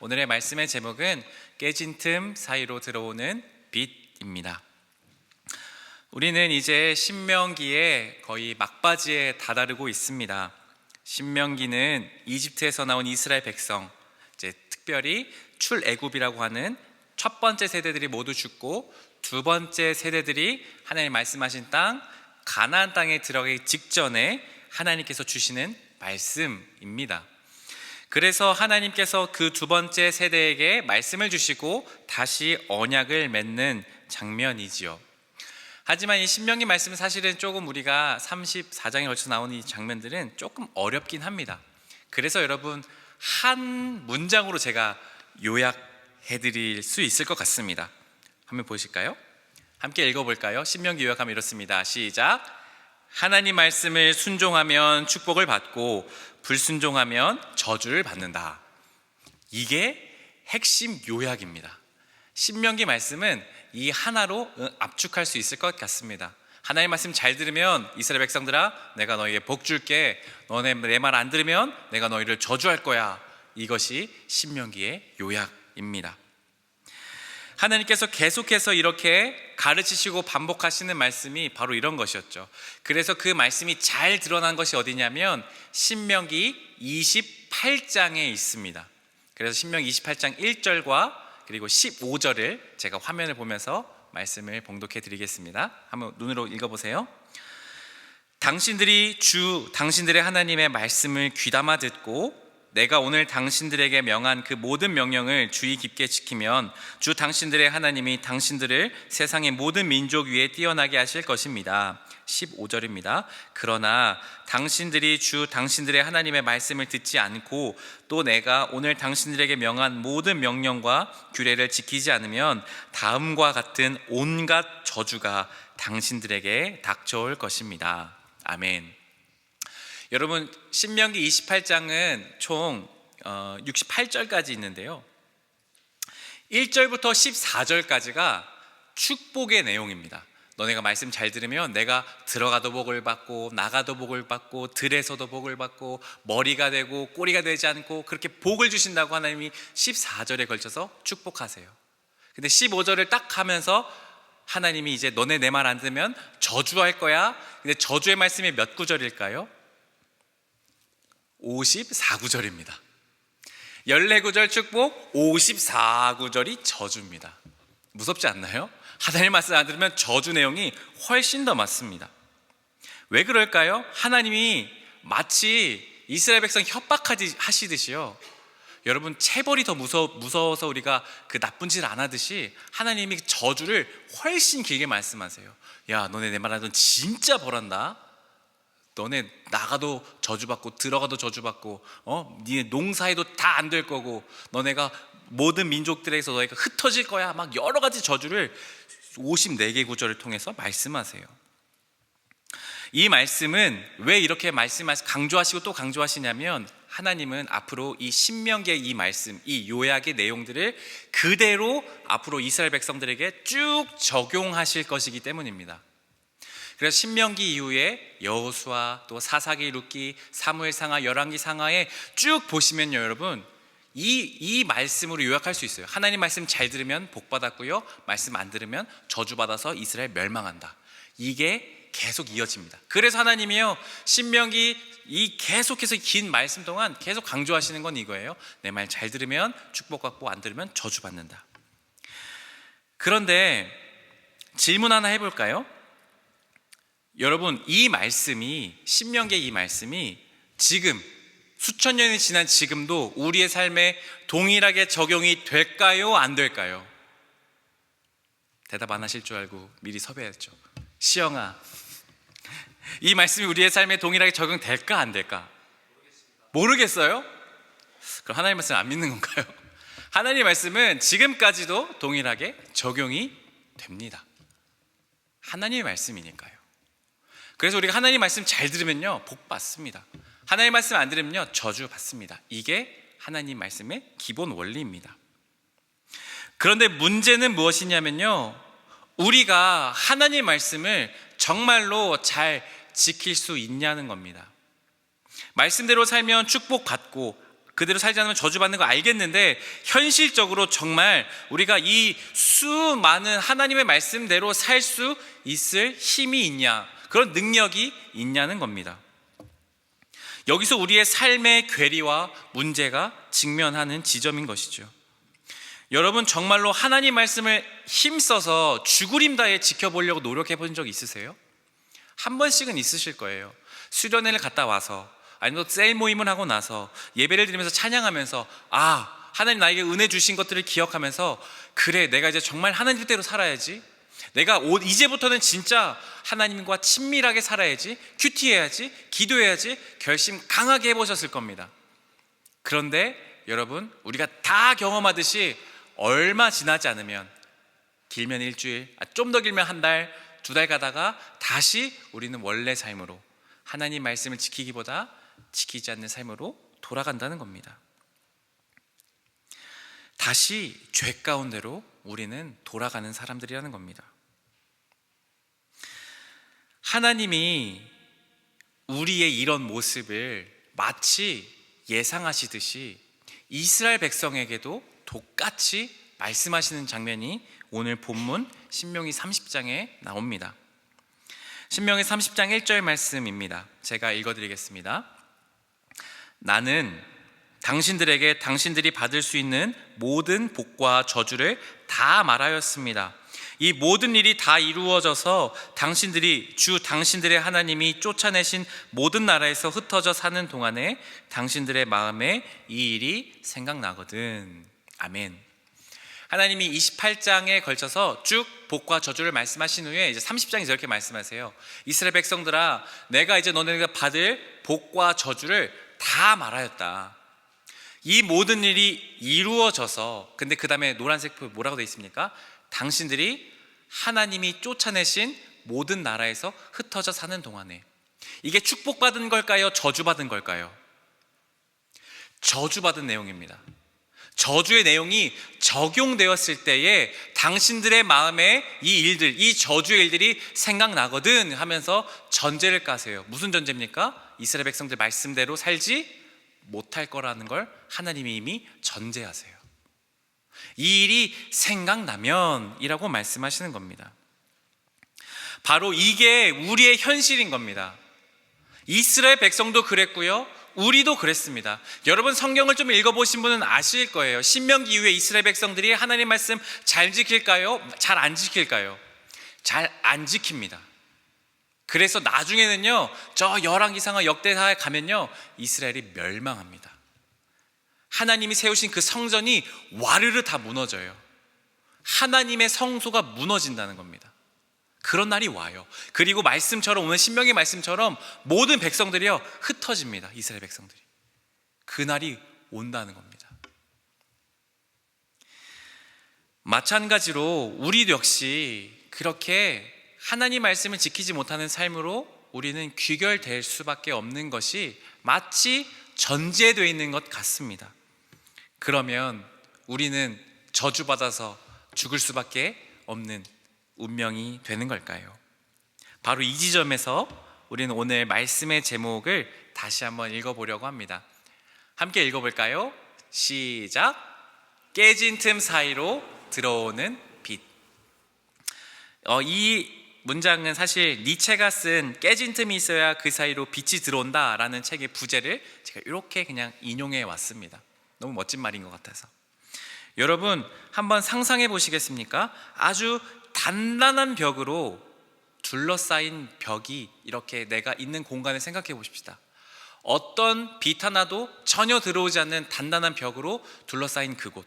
오늘의 말씀의 제목은 깨진 틈 사이로 들어오는 빛입니다. 우리는 이제 신명기에 거의 막바지에 다다르고 있습니다. 신명기는 이집트에서 나온 이스라엘 백성, 이제 특별히 출애굽이라고 하는 첫 번째 세대들이 모두 죽고 두 번째 세대들이 하나님 말씀하신 땅 가나안 땅에 들어가기 직전에 하나님께서 주시는 말씀입니다. 그래서 하나님께서 그 두 번째 세대에게 말씀을 주시고 다시 언약을 맺는 장면이지요. 하지만 이 신명기 말씀은 사실은 조금 우리가 34장에 걸쳐 나오는 이 장면들은 조금 어렵긴 합니다. 그래서 여러분 한 문장으로 제가 요약해 드릴 수 있을 것 같습니다. 한번 보실까요? 함께 읽어볼까요? 신명기 요약하면 이렇습니다. 시작. 하나님 말씀을 순종하면 축복을 받고 불순종하면 저주를 받는다. 이게 핵심 요약입니다. 신명기 말씀은 이 하나로 압축할 수 있을 것 같습니다. 하나님 말씀 잘 들으면 이스라엘 백성들아 내가 너희에게 복 줄게, 너네 내 말 안 들으면 내가 너희를 저주할 거야. 이것이 신명기의 요약입니다. 하나님께서 계속해서 이렇게 가르치시고 반복하시는 말씀이 바로 이런 것이었죠. 그래서 그 말씀이 잘 드러난 것이 어디냐면 신명기 28장에 있습니다. 그래서 신명기 28장 1절과 그리고 15절을 제가 화면을 보면서 말씀을 봉독해 드리겠습니다. 한번 눈으로 읽어보세요. 당신들의 하나님의 말씀을 귀담아 듣고 내가 오늘 당신들에게 명한 그 모든 명령을 주의 깊게 지키면 주 당신들의 하나님이 당신들을 세상의 모든 민족 위에 뛰어나게 하실 것입니다. 15절입니다. 그러나 당신들이 주 당신들의 하나님의 말씀을 듣지 않고 또 내가 오늘 당신들에게 명한 모든 명령과 규례를 지키지 않으면 다음과 같은 온갖 저주가 당신들에게 닥쳐올 것입니다. 아멘. 여러분 신명기 28장은 총 68절까지 있는데요, 1절부터 14절까지가 축복의 내용입니다. 너네가 말씀 잘 들으면 내가 들어가도 복을 받고 나가도 복을 받고 들에서도 복을 받고 머리가 되고 꼬리가 되지 않고 그렇게 복을 주신다고 하나님이 14절에 걸쳐서 축복하세요. 근데 15절을 딱 하면서 하나님이 이제 너네 내 말 안 들으면 저주할 거야. 근데 저주의 말씀이 몇 구절일까요? 54구절입니다. 14구절 축복, 54구절이 저주입니다. 무섭지 않나요? 하나님 말씀 안 들으면 저주 내용이 훨씬 더 많습니다. 왜 그럴까요? 하나님이 마치 이스라엘 백성 협박하시듯이요, 여러분 체벌이 더 무서워서 우리가 그 나쁜 짓을 안 하듯이 하나님이 저주를 훨씬 길게 말씀하세요. 야, 너네 내 말 안 들으면 진짜 벌한다. 너네 나가도 저주받고 들어가도 저주받고 니네 농사해도 다 안 될 거고 너네가 모든 민족들에서 너희가 흩어질 거야. 막 여러 가지 저주를 54개 구절을 통해서 말씀하세요. 이 말씀은 왜 이렇게 강조하시고 또 강조하시냐면 하나님은 앞으로 이 신명기의 이 말씀, 이 요약의 내용들을 그대로 앞으로 이스라엘 백성들에게 쭉 적용하실 것이기 때문입니다. 그래서 신명기 이후에 여호수아, 또 사사기, 룻기, 사무엘상하, 열왕기상하에 쭉 보시면요, 여러분 이 말씀으로 요약할 수 있어요. 하나님 말씀 잘 들으면 복 받았고요, 말씀 안 들으면 저주 받아서 이스라엘 멸망한다. 이게 계속 이어집니다. 그래서 하나님이요 신명기 이 계속해서 긴 말씀 동안 계속 강조하시는 건 이거예요. 내 말 잘 들으면 축복받고 안 들으면 저주 받는다. 그런데 질문 하나 해볼까요? 여러분 이 말씀이 신명기의 이 말씀이 지금 수천 년이 지난 지금도 우리의 삶에 동일하게 적용이 될까요? 안 될까요? 대답 안 하실 줄 알고 미리 섭외했죠. 시영아, 이 말씀이 우리의 삶에 동일하게 적용될까 안 될까? 모르겠어요? 그럼 하나님 말씀 안 믿는 건가요? 하나님 말씀은 지금까지도 동일하게 적용이 됩니다. 하나님의 말씀이니까요. 그래서 우리가 하나님 말씀 잘 들으면요 복 받습니다. 하나님 말씀 안 들으면요 저주 받습니다. 이게 하나님 말씀의 기본 원리입니다. 그런데 문제는 무엇이냐면요, 우리가 하나님 말씀을 정말로 잘 지킬 수 있냐는 겁니다. 말씀대로 살면 축복받고 그대로 살지 않으면 저주받는 거 알겠는데 현실적으로 정말 우리가 이 수많은 하나님의 말씀대로 살 수 있을 힘이 있냐, 그런 능력이 있냐는 겁니다. 여기서 우리의 삶의 괴리와 문제가 직면하는 지점인 것이죠. 여러분, 정말로 하나님 말씀을 힘써서 죽으림 다해 지켜보려고 노력해 본 적 있으세요? 한 번씩은 있으실 거예요. 수련회를 갔다 와서, 아니면 셀 모임을 하고 나서 예배를 드리면서 찬양하면서, 하나님 나에게 은혜 주신 것들을 기억하면서, 그래, 내가 이제 정말 하나님 뜻대로 살아야지, 내가 이제부터는 진짜 하나님과 친밀하게 살아야지, 큐티해야지, 기도해야지 결심 강하게 해보셨을 겁니다. 그런데 여러분, 우리가 다 경험하듯이 얼마 지나지 않으면, 길면 일주일, 좀 더 길면 한 달, 두 달 가다가 다시 우리는 원래 삶으로, 하나님 말씀을 지키기보다 지키지 않는 삶으로 돌아간다는 겁니다. 다시 죄 가운데로 우리는 돌아가는 사람들이라는 겁니다. 하나님이 우리의 이런 모습을 마치 예상하시듯이 이스라엘 백성에게도 똑같이 말씀하시는 장면이 오늘 본문 신명기 30장에 나옵니다. 신명기 30장 1절 말씀입니다. 제가 읽어드리겠습니다. 나는 당신들에게 당신들이 받을 수 있는 모든 복과 저주를 다 말하였습니다. 이 모든 일이 다 이루어져서 당신들이 당신들의 하나님이 쫓아내신 모든 나라에서 흩어져 사는 동안에 당신들의 마음에 이 일이 생각나거든. 아멘. 하나님이 28장에 걸쳐서 쭉 복과 저주를 말씀하신 후에 이제 30장에서 이렇게 말씀하세요. 이스라엘 백성들아, 내가 이제 너네가 받을 복과 저주를 다 말하였다. 이 모든 일이 이루어져서, 근데 그 다음에 노란색 표 뭐라고 되어 있습니까? 당신들이 하나님이 쫓아내신 모든 나라에서 흩어져 사는 동안에. 이게 축복받은 걸까요? 저주받은 걸까요? 저주받은 내용입니다. 저주의 내용이 적용되었을 때에 당신들의 마음에 이 일들, 이 저주의 일들이 생각나거든 하면서 전제를 까세요. 무슨 전제입니까? 이스라엘 백성들 말씀대로 살지 못할 거라는 걸 하나님이 이미 전제하세요. 이 일이 생각나면 이라고 말씀하시는 겁니다. 바로 이게 우리의 현실인 겁니다. 이스라엘 백성도 그랬고요, 우리도 그랬습니다. 여러분, 성경을 좀 읽어보신 분은 아실 거예요. 신명기 이후에 이스라엘 백성들이 하나님 말씀 잘 지킬까요? 잘 안 지킬까요? 잘 안 지킵니다. 그래서 나중에는요, 저 열왕기상하 역대하에 가면요, 이스라엘이 멸망합니다. 하나님이 세우신 그 성전이 와르르 다 무너져요. 하나님의 성소가 무너진다는 겁니다. 그런 날이 와요. 그리고 말씀처럼, 오늘 신명기 말씀처럼 모든 백성들이요 흩어집니다. 이스라엘 백성들이. 그 날이 온다는 겁니다. 마찬가지로 우리 역시 그렇게 하나님 말씀을 지키지 못하는 삶으로 우리는 귀결될 수밖에 없는 것이 마치 전제되어 있는 것 같습니다. 그러면 우리는 저주받아서 죽을 수밖에 없는 운명이 되는 걸까요? 바로 이 지점에서 우리는 오늘 말씀의 제목을 다시 한번 읽어보려고 합니다. 함께 읽어볼까요? 시작! 깨진 틈 사이로 들어오는 빛. 이 문장은 사실 니체가 쓴 깨진 틈이 있어야 그 사이로 빛이 들어온다 라는 책의 부제를 제가 이렇게 그냥 인용해 왔습니다. 너무 멋진 말인 것 같아서. 여러분, 한번 상상해 보시겠습니까? 아주 단단한 벽으로 둘러싸인 벽이 이렇게 내가 있는 공간을 생각해 보십시다. 어떤 빛 하나도 전혀 들어오지 않는 단단한 벽으로 둘러싸인 그곳.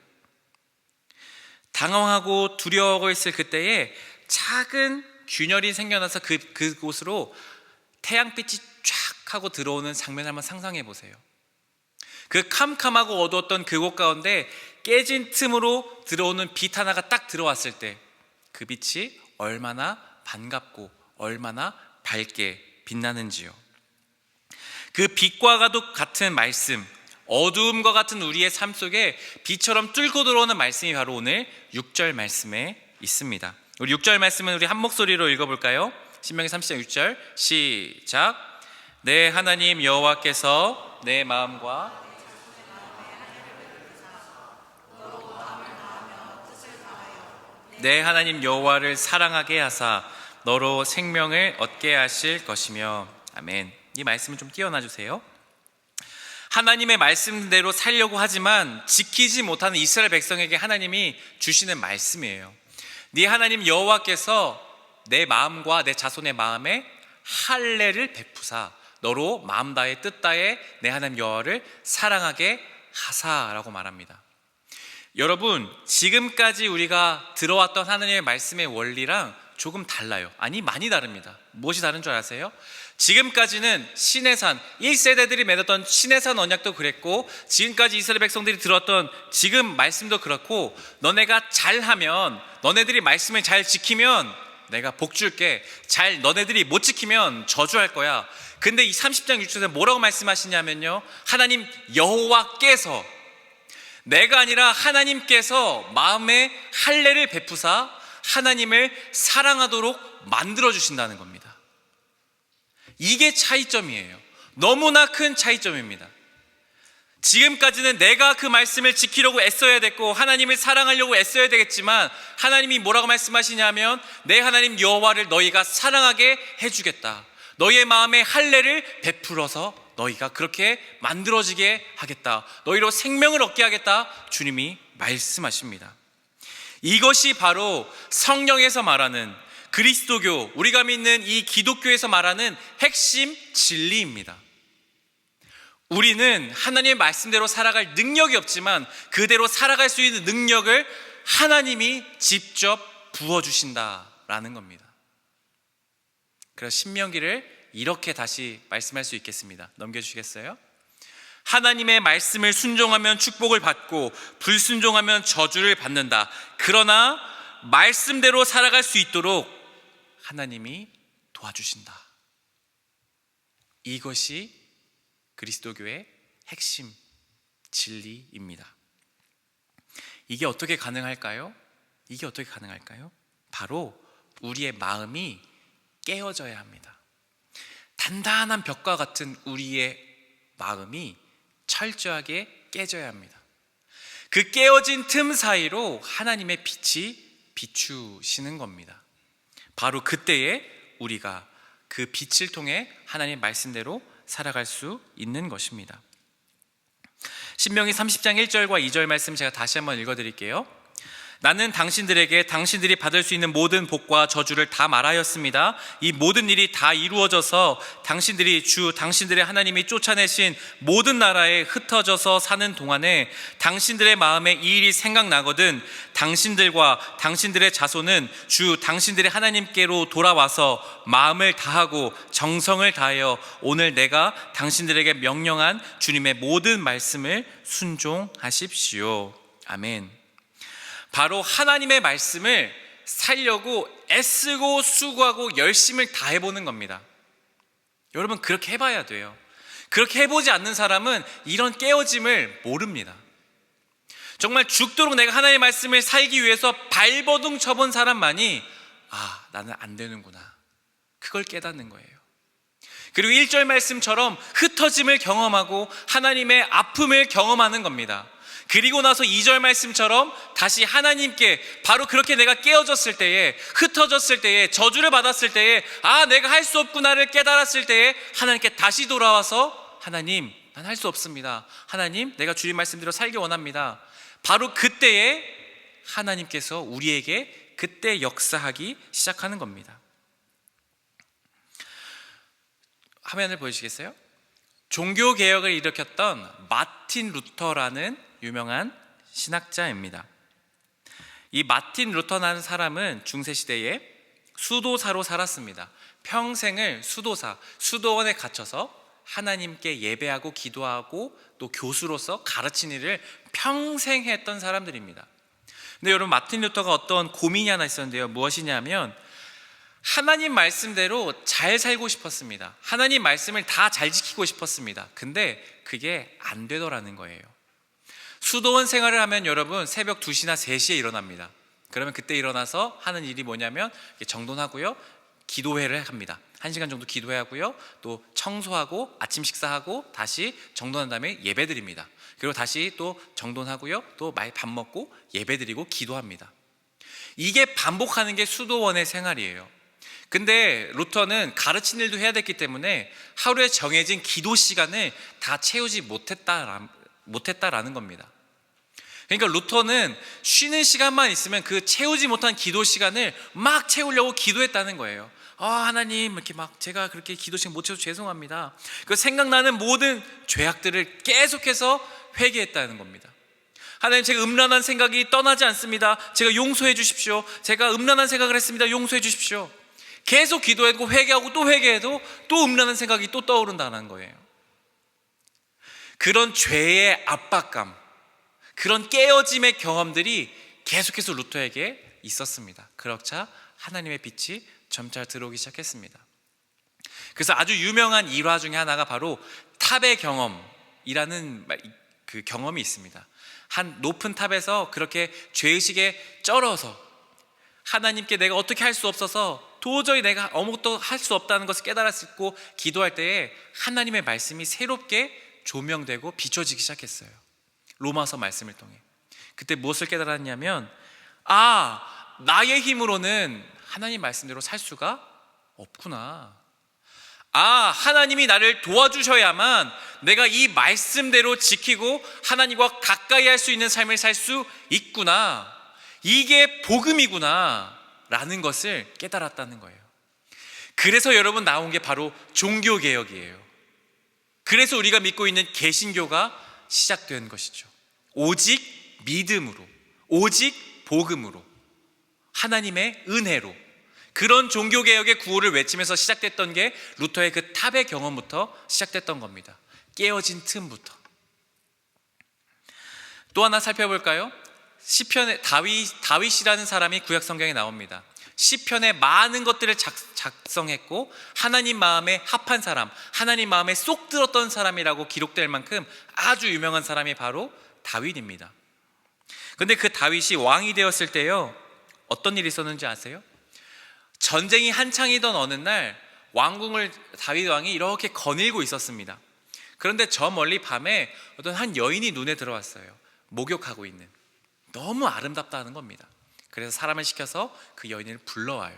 당황하고 두려워하고 있을 그때에 작은 균열이 생겨나서 그곳으로 태양빛이 쫙 하고 들어오는 장면을 한번 상상해 보세요. 그 캄캄하고 어두웠던 그곳 가운데 깨진 틈으로 들어오는 빛 하나가 딱 들어왔을 때 그 빛이 얼마나 반갑고 얼마나 밝게 빛나는지요. 그 빛과 같은 말씀, 어두움과 같은 우리의 삶 속에 빛처럼 뚫고 들어오는 말씀이 바로 오늘 6절 말씀에 있습니다. 우리 6절 말씀은 우리 한 목소리로 읽어볼까요? 신명기 30장 6절 시작. 내 하나님 여호와께서 내 마음과 내 하나님 여호와를 사랑하게 하사 너로 생명을 얻게 하실 것이며. 아멘. 이 말씀을 좀 띄워놔 주세요. 하나님의 말씀대로 살려고 하지만 지키지 못하는 이스라엘 백성에게 하나님이 주시는 말씀이에요. 네 하나님 여호와께서 내 마음과 내 자손의 마음에 할례를 베푸사 너로 마음 다해 뜻 다해 내 하나님 여호와를 사랑하게 하사라고 말합니다. 여러분, 지금까지 우리가 들어왔던 하나님의 말씀의 원리랑 조금 달라요. 아니, 많이 다릅니다. 무엇이 다른 줄 아세요? 지금까지는 시내산 1세대들이 맺었던 시내산 언약도 그랬고, 지금까지 이스라엘 백성들이 들었던 지금 말씀도 그렇고, 너네가 잘하면, 너네들이 말씀을 잘 지키면 내가 복 줄게, 너네들이 못 지키면 저주할 거야. 근데 이 30장 6절에 뭐라고 말씀하시냐면요, 하나님 여호와께서, 내가 아니라 하나님께서 마음에 할례를 베푸사 하나님을 사랑하도록 만들어 주신다는 겁니다. 이게 차이점이에요. 너무나 큰 차이점입니다. 지금까지는 내가 그 말씀을 지키려고 애써야 됐고 하나님을 사랑하려고 애써야 되겠지만, 하나님이 뭐라고 말씀하시냐면 내 하나님 여호와를 너희가 사랑하게 해주겠다, 너희의 마음에 할례를 베풀어서 너희가 그렇게 만들어지게 하겠다, 너희로 생명을 얻게 하겠다, 주님이 말씀하십니다. 이것이 바로 성령에서 말하는 그리스도교, 우리가 믿는 이 기독교에서 말하는 핵심 진리입니다. 우리는 하나님의 말씀대로 살아갈 능력이 없지만 그대로 살아갈 수 있는 능력을 하나님이 직접 부어주신다라는 겁니다. 그래서 신명기를 이렇게 다시 말씀할 수 있겠습니다. 넘겨주시겠어요? 하나님의 말씀을 순종하면 축복을 받고 불순종하면 저주를 받는다. 그러나 말씀대로 살아갈 수 있도록 하나님이 도와주신다. 이것이 그리스도교의 핵심 진리입니다. 이게 어떻게 가능할까요? 바로 우리의 마음이 깨어져야 합니다. 단단한 벽과 같은 우리의 마음이 철저하게 깨져야 합니다. 그 깨어진 틈 사이로 하나님의 빛이 비추시는 겁니다. 바로 그때에 우리가 그 빛을 통해 하나님의 말씀대로 살아갈 수 있는 것입니다. 신명기 30장 1절과 2절 말씀 제가 다시 한번 읽어드릴게요. 나는 당신들에게 당신들이 받을 수 있는 모든 복과 저주를 다 말하였습니다. 이 모든 일이 다 이루어져서 당신들이 당신들의 하나님이 쫓아내신 모든 나라에 흩어져서 사는 동안에 당신들의 마음에 이 일이 생각나거든 당신들과 당신들의 자손은 당신들의 하나님께로 돌아와서 마음을 다하고 정성을 다하여 오늘 내가 당신들에게 명령한 주님의 모든 말씀을 순종하십시오. 아멘. 바로 하나님의 말씀을 살려고 애쓰고 수고하고 열심을 다해보는 겁니다. 여러분, 그렇게 해봐야 돼요. 그렇게 해보지 않는 사람은 이런 깨어짐을 모릅니다. 정말 죽도록 내가 하나님의 말씀을 살기 위해서 발버둥 쳐본 사람만이 나는 안 되는구나, 그걸 깨닫는 거예요. 그리고 1절 말씀처럼 흩어짐을 경험하고 하나님의 아픔을 경험하는 겁니다. 그리고 나서 2절 말씀처럼 다시 하나님께, 바로 그렇게 내가 깨어졌을 때에, 흩어졌을 때에, 저주를 받았을 때에, 내가 할 수 없구나를 깨달았을 때에 하나님께 다시 돌아와서 하나님, 난 할 수 없습니다. 하나님, 내가 주님 말씀대로 살기 원합니다. 바로 그때에 하나님께서 우리에게 그때 역사하기 시작하는 겁니다. 화면을 보여주시겠어요? 종교개혁을 일으켰던 마틴 루터라는 유명한 신학자입니다. 이 마틴 루터라는 사람은 중세시대에 수도사로 살았습니다. 평생을 수도원에 갇혀서 하나님께 예배하고 기도하고 또 교수로서 가르치는 일을 평생 했던 사람들입니다. 근데 여러분, 마틴 루터가 어떤 고민이 하나 있었는데요. 무엇이냐면 하나님 말씀대로 잘 살고 싶었습니다. 하나님 말씀을 다 잘 지키고 싶었습니다. 근데 그게 안 되더라는 거예요. 수도원 생활을 하면 여러분 새벽 2시나 3시에 일어납니다. 그러면 그때 일어나서 하는 일이 뭐냐면 정돈하고요, 기도회를 합니다. 1시간 정도 기도회하고요, 또 청소하고 아침 식사하고 다시 정돈한 다음에 예배드립니다. 그리고 다시 또 정돈하고요, 또 밥 먹고 예배드리고 기도합니다. 이게 반복하는 게 수도원의 생활이에요. 근데 루터는 가르치는 일도 해야 됐기 때문에 하루에 정해진 기도 시간을 다 채우지 못했다라는 겁니다. 그러니까 루터는 쉬는 시간만 있으면 그 채우지 못한 기도 시간을 막 채우려고 기도했다는 거예요. 하나님, 이렇게 막 제가 그렇게 기도 시간 못 채워서 죄송합니다. 그 생각나는 모든 죄악들을 계속해서 회개했다는 겁니다. 하나님, 제가 음란한 생각이 떠나지 않습니다. 제가 용서해 주십시오. 제가 음란한 생각을 했습니다. 용서해 주십시오. 계속 기도하고 회개하고 또 회개해도 또 음란한 생각이 또 떠오른다는 거예요. 그런 죄의 압박감, 그런 깨어짐의 경험들이 계속해서 루터에게 있었습니다. 그렇자 하나님의 빛이 점차 들어오기 시작했습니다. 그래서 아주 유명한 일화 중에 하나가 바로 탑의 경험이라는 그 경험이 있습니다. 한 높은 탑에서 그렇게 죄의식에 쩔어서 하나님께 내가 어떻게 할 수 없어서 도저히 내가 아무것도 할 수 없다는 것을 깨달았고 기도할 때에 하나님의 말씀이 새롭게 조명되고 비춰지기 시작했어요. 로마서 말씀을 통해. 그때 무엇을 깨달았냐면 나의 힘으로는 하나님 말씀대로 살 수가 없구나. 하나님이 나를 도와주셔야만 내가 이 말씀대로 지키고 하나님과 가까이 할 수 있는 삶을 살 수 있구나. 이게 복음이구나 라는 것을 깨달았다는 거예요. 그래서 여러분 나온 게 바로 종교개혁이에요. 그래서 우리가 믿고 있는 개신교가 시작된 것이죠. 오직 믿음으로, 오직 복음으로, 하나님의 은혜로, 그런 종교개혁의 구호를 외치면서 시작됐던 게 루터의 그 탑의 경험부터 시작됐던 겁니다. 깨어진 틈부터. 또 하나 살펴볼까요? 시편에 다윗이라는 사람이 구약 성경에 나옵니다. 시편에 많은 것들을 작성했고 하나님 마음에 합한 사람, 하나님 마음에 쏙 들었던 사람이라고 기록될 만큼 아주 유명한 사람이 바로 다윗입니다. 근데 그 다윗이 왕이 되었을 때요, 어떤 일이 있었는지 아세요? 전쟁이 한창이던 어느 날 왕궁을 다윗 왕이 이렇게 거닐고 있었습니다. 그런데 저 멀리 밤에 어떤 한 여인이 눈에 들어왔어요. 목욕하고 있는. 너무 아름답다는 겁니다. 그래서 사람을 시켜서 그 여인을 불러와요.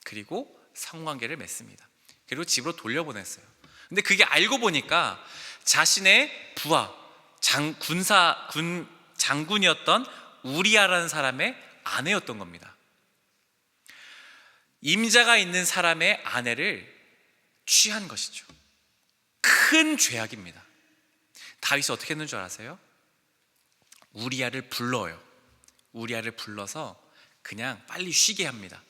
그리고 성관계를 맺습니다. 그리고 집으로 돌려보냈어요. 근데 그게 알고 보니까 자신의 부하, 장군이었던 우리아라는 사람의 아내였던 겁니다. 임자가 있는 사람의 아내를 취한 것이죠. 큰 죄악입니다. 다윗이 어떻게 했는 줄 아세요? 우리아를 불러요. 우리아를 불러서 그냥 빨리 쉬게 합니다.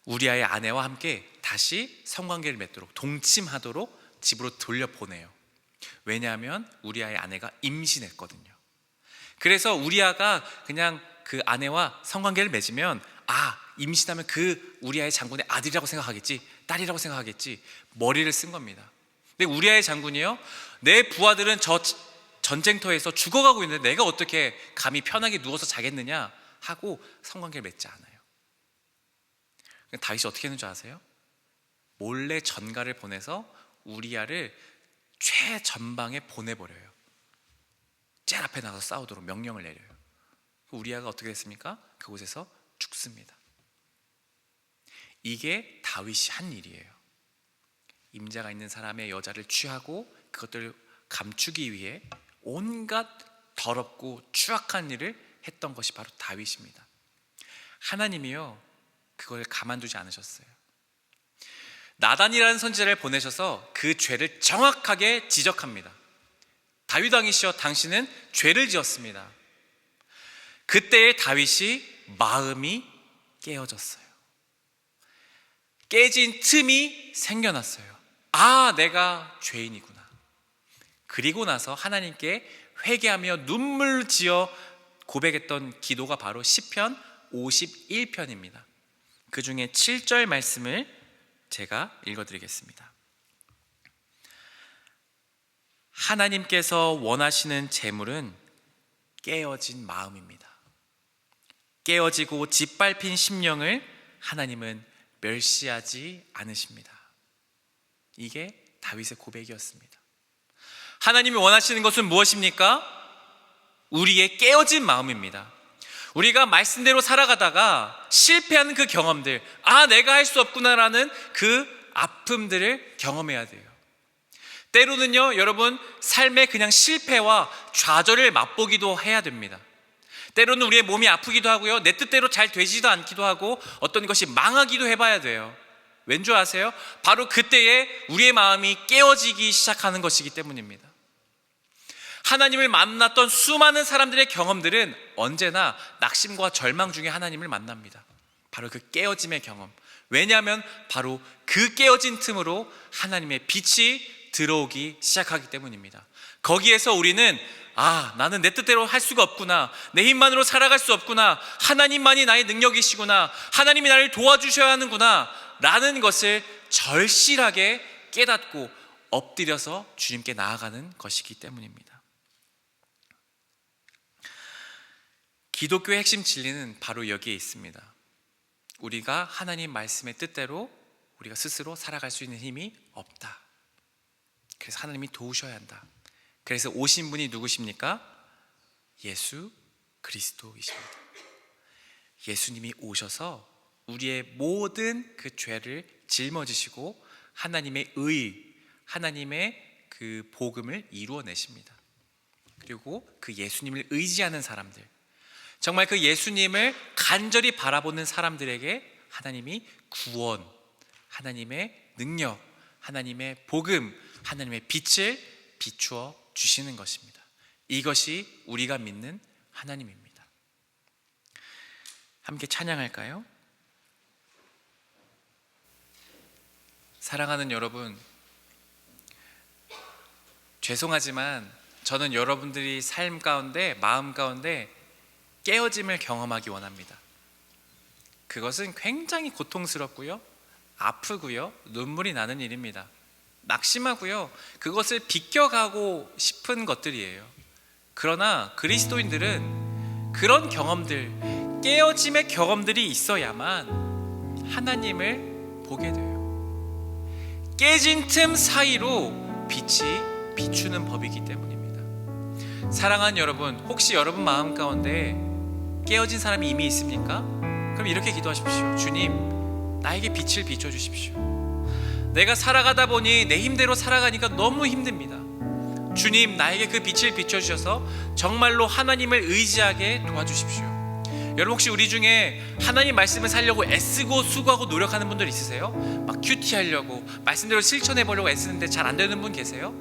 우리아의 아내와 함께 다시 성관계를 맺도록, 동침하도록 집으로 돌려보내요. 왜냐하면 우리아의 아내가 임신했거든요. 그래서 우리아가 그냥 그 아내와 성관계를 맺으면 임신하면 그 우리아의 장군의 아들이라고 생각하겠지, 딸이라고 생각하겠지, 머리를 쓴 겁니다. 근데 우리아의 장군이요, 내 부하들은 저 전쟁터에서 죽어가고 있는데 내가 어떻게 감히 편하게 누워서 자겠느냐 하고 성관계를 맺지 않아요. 다윗이 어떻게 했는지 아세요? 몰래 전가를 보내서 우리아를 최전방에 보내버려요. 제일 앞에 나가서 싸우도록 명령을 내려요. 우리아가 어떻게 됐습니까? 그곳에서 죽습니다. 이게 다윗이 한 일이에요. 임자가 있는 사람의 여자를 취하고 그것들을 감추기 위해 온갖 더럽고 추악한 일을 했던 것이 바로 다윗입니다. 하나님이요, 그걸 가만두지 않으셨어요. 나단이라는 선지자를 보내셔서 그 죄를 정확하게 지적합니다. 다윗 왕이시여, 당신은 죄를 지었습니다. 그때의 다윗이 마음이 깨어졌어요. 깨진 틈이 생겨났어요. 내가 죄인이구나. 그리고 나서 하나님께 회개하며 눈물 지어 고백했던 기도가 바로 시편 51편입니다. 그 중에 7절 말씀을 제가 읽어드리겠습니다. 하나님께서 원하시는 재물은 깨어진 마음입니다. 깨어지고 짓밟힌 심령을 하나님은 멸시하지 않으십니다. 이게 다윗의 고백이었습니다. 하나님이 원하시는 것은 무엇입니까? 우리의 깨어진 마음입니다. 우리가 말씀대로 살아가다가 실패하는 그 경험들, 내가 할 수 없구나라는 그 아픔들을 경험해야 돼요. 때로는요, 여러분, 삶의 그냥 실패와 좌절을 맛보기도 해야 됩니다. 때로는 우리의 몸이 아프기도 하고요, 내 뜻대로 잘 되지도 않기도 하고 어떤 것이 망하기도 해봐야 돼요. 왠 줄 아세요? 바로 그때에 우리의 마음이 깨어지기 시작하는 것이기 때문입니다. 하나님을 만났던 수많은 사람들의 경험들은 언제나 낙심과 절망 중에 하나님을 만납니다. 바로 그 깨어짐의 경험. 왜냐하면 바로 그 깨어진 틈으로 하나님의 빛이 들어오기 시작하기 때문입니다. 거기에서 우리는 나는 내 뜻대로 할 수가 없구나, 내 힘만으로 살아갈 수 없구나, 하나님만이 나의 능력이시구나, 하나님이 나를 도와주셔야 하는구나 라는 것을 절실하게 깨닫고 엎드려서 주님께 나아가는 것이기 때문입니다. 기독교의 핵심 진리는 바로 여기에 있습니다. 우리가 하나님 말씀의 뜻대로 우리가 스스로 살아갈 수 있는 힘이 없다. 그래서 하나님이 도우셔야 한다. 그래서 오신 분이 누구십니까? 예수 그리스도이십니다. 예수님이 오셔서 우리의 모든 그 죄를 짊어지시고 하나님의 하나님의 그 복음을 이루어내십니다. 그리고 그 예수님을 의지하는 사람들, 정말 그 예수님을 간절히 바라보는 사람들에게 하나님이 구원, 하나님의 능력, 하나님의 복음, 하나님의 빛을 비추어 주시는 것입니다. 이것이 우리가 믿는 하나님입니다. 함께 찬양할까요? 사랑하는 여러분, 죄송하지만 저는 여러분들이 삶 가운데, 마음 가운데 깨어짐을 경험하기 원합니다. 그것은 굉장히 고통스럽고요, 아프고요, 눈물이 나는 일입니다. 낙심하고요, 그것을 비껴가고 싶은 것들이에요. 그러나 그리스도인들은 그런 경험들, 깨어짐의 경험들이 있어야만 하나님을 보게 돼요. 깨진 틈 사이로 빛이 비추는 법이기 때문입니다. 사랑하는 여러분, 혹시 여러분 마음 가운데 깨어진 사람이 이미 있습니까? 그럼 이렇게 기도하십시오. 주님, 나에게 빛을 비춰주십시오. 내가 살아가다 보니 내 힘대로 살아가니까 너무 힘듭니다. 주님, 나에게 그 빛을 비춰주셔서 정말로 하나님을 의지하게 도와주십시오. 여러분, 혹시 우리 중에 하나님 말씀을 살려고 애쓰고 수고하고 노력하는 분들 있으세요? 막 큐티하려고 말씀대로 실천해보려고 애쓰는데 잘 안 되는 분 계세요?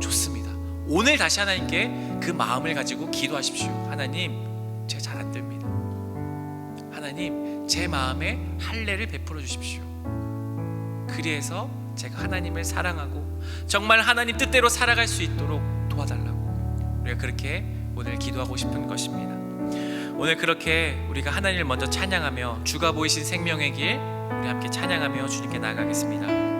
좋습니다. 오늘 다시 하나님께 그 마음을 가지고 기도하십시오. 하나님, 제가 잘 안 됩니다. 하나님, 제 마음에 할례를 베풀어 주십시오. 그리해서 제가 하나님을 사랑하고 정말 하나님 뜻대로 살아갈 수 있도록 도와달라고, 우리가 그렇게 오늘 기도하고 싶은 것입니다. 오늘 그렇게 우리가 하나님을 먼저 찬양하며 주가 보이신 생명의 길, 우리 함께 찬양하며 주님께 나아가겠습니다.